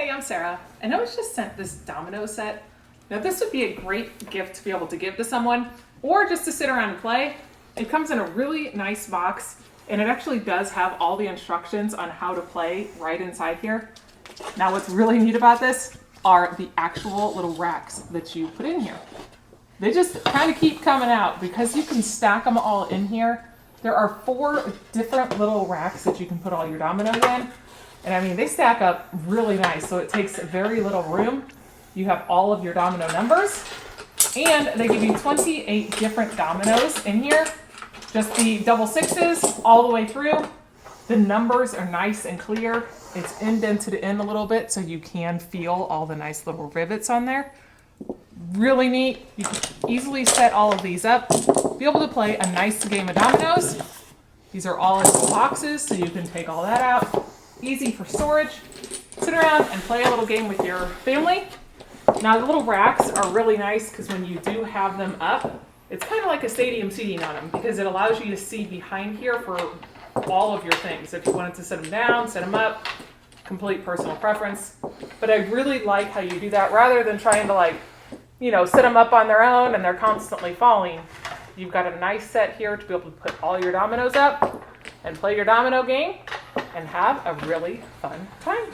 Hey, I'm Sarah, and I was just sent this domino set. Now this would be a great gift to be able to give to someone, or just to sit around and play. It comes in a really nice box, and it actually does have all the instructions on how to play right inside here. Now what's really neat about this are the actual little racks that you put in here. They just kind of keep coming out because you can stack them all in here. There are 4 different little racks that you can put all your dominoes in. And I mean, they stack up really nice, so it takes very little room. You have all of your domino numbers, and they give you 28 different dominoes in here. Just the double sixes all the way through. The numbers are nice and clear. It's indented in a little bit, so you can feel all the nice little rivets on there. Really neat. You can easily set all of these up. Be able to play a nice game of dominoes. These are all in little boxes, so you can take all that out. Easy for storage. Sit around and play a little game with your family. Now the little racks are really nice because when you do have them up, it's kind of like a stadium seating on them because it allows you to see behind here for all of your things. If you wanted to set them down, set them up, complete personal preference. But I really like how you do that rather than trying to set them up on their own and they're constantly falling. You've got a nice set here to be able to put all your dominoes up and play your domino game and have a really fun time.